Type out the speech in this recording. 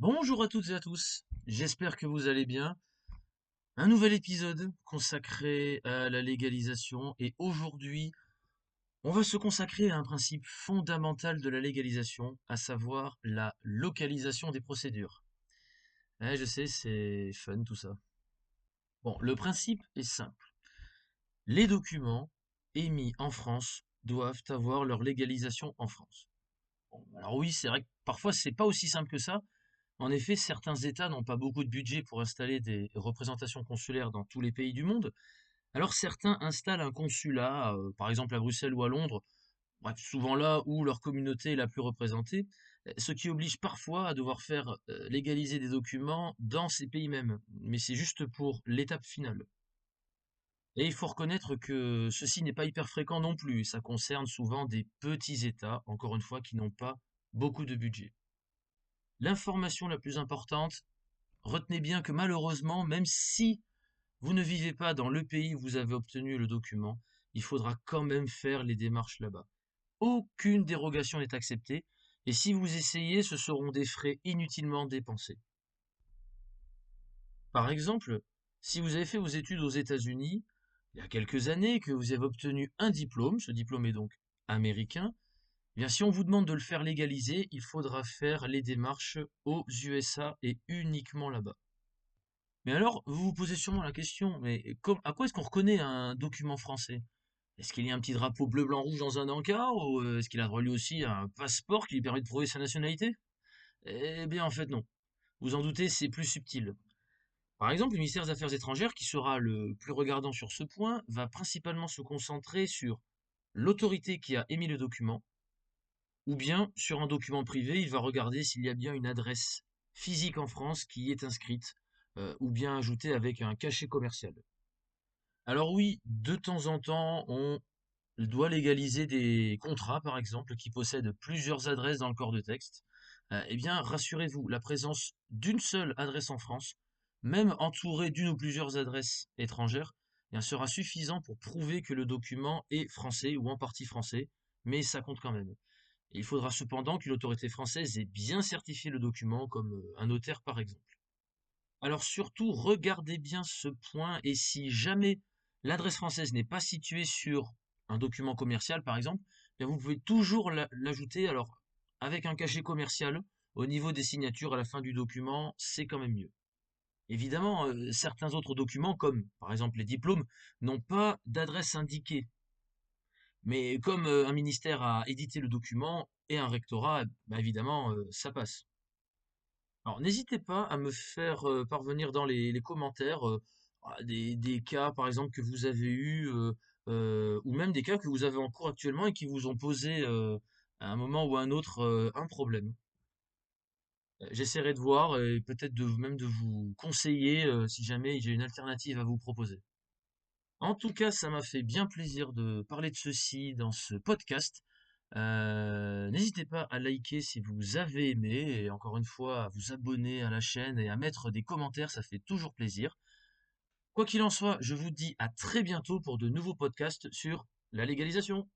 Bonjour à toutes et à tous, j'espère que vous allez bien. Un nouvel épisode consacré à la légalisation et aujourd'hui, on va se consacrer à un principe fondamental de la légalisation, à savoir la localisation des procédures. Je sais, c'est fun tout ça. Bon, le principe est simple. Les documents émis en France doivent avoir leur légalisation en France. Bon, alors oui, c'est vrai que parfois c'est pas aussi simple que ça. En effet, certains États n'ont pas beaucoup de budget pour installer des représentations consulaires dans tous les pays du monde. Alors certains installent un consulat, par exemple à Bruxelles ou à Londres, bref, souvent là où leur communauté est la plus représentée, ce qui oblige parfois à devoir faire légaliser des documents dans ces pays mêmes. Mais c'est juste pour l'étape finale. Et il faut reconnaître que ceci n'est pas hyper fréquent non plus. Ça concerne souvent des petits États, encore une fois, qui n'ont pas beaucoup de budget. L'information la plus importante, retenez bien que malheureusement, même si vous ne vivez pas dans le pays où vous avez obtenu le document, il faudra quand même faire les démarches là-bas. Aucune dérogation n'est acceptée, et si vous essayez, ce seront des frais inutilement dépensés. Par exemple, si vous avez fait vos études aux États-Unis il y a quelques années, que vous avez obtenu un diplôme, ce diplôme est donc américain, eh bien si on vous demande de le faire légaliser, il faudra faire les démarches aux USA et uniquement là-bas. Mais alors, vous vous posez sûrement la question, mais à quoi est-ce qu'on reconnaît un document français? Est-ce qu'il y a un petit drapeau bleu, blanc, rouge dans un encart, ou est-ce qu'il a droit lui aussi à un passeport qui lui permet de prouver sa nationalité? Eh bien, en fait, non. Vous en doutez, c'est plus subtil. Par exemple, le ministère des Affaires étrangères, qui sera le plus regardant sur ce point, va principalement se concentrer sur l'autorité qui a émis le document, ou bien sur un document privé, il va regarder s'il y a bien une adresse physique en France qui y est inscrite, ou bien ajoutée avec un cachet commercial. Alors oui, de temps en temps, on doit légaliser des contrats, par exemple, qui possèdent plusieurs adresses dans le corps de texte. Eh bien, rassurez-vous, la présence d'une seule adresse en France, même entourée d'une ou plusieurs adresses étrangères, eh bien, sera suffisant pour prouver que le document est français ou en partie français, mais ça compte quand même. Et il faudra cependant qu'une autorité française ait bien certifié le document, comme un notaire par exemple. Alors surtout, regardez bien ce point et si jamais l'adresse française n'est pas située sur un document commercial par exemple, bien vous pouvez toujours l'ajouter alors avec un cachet commercial au niveau des signatures à la fin du document, c'est quand même mieux. Évidemment, certains autres documents, comme par exemple les diplômes, n'ont pas d'adresse indiquée. Mais comme un ministère a édité le document et un rectorat, bah, évidemment, ça passe. Alors, n'hésitez pas à me faire parvenir dans les commentaires des cas, par exemple, que vous avez eus, ou même des cas que vous avez en cours actuellement et qui vous ont posé à un moment ou à un autre un problème. J'essaierai de voir et peut-être même de vous conseiller si jamais j'ai une alternative à vous proposer. En tout cas, ça m'a fait bien plaisir de parler de ceci dans ce podcast. N'hésitez pas à liker si vous avez aimé et encore une fois à vous abonner à la chaîne et à mettre des commentaires, ça fait toujours plaisir. Quoi qu'il en soit, je vous dis à très bientôt pour de nouveaux podcasts sur la légalisation.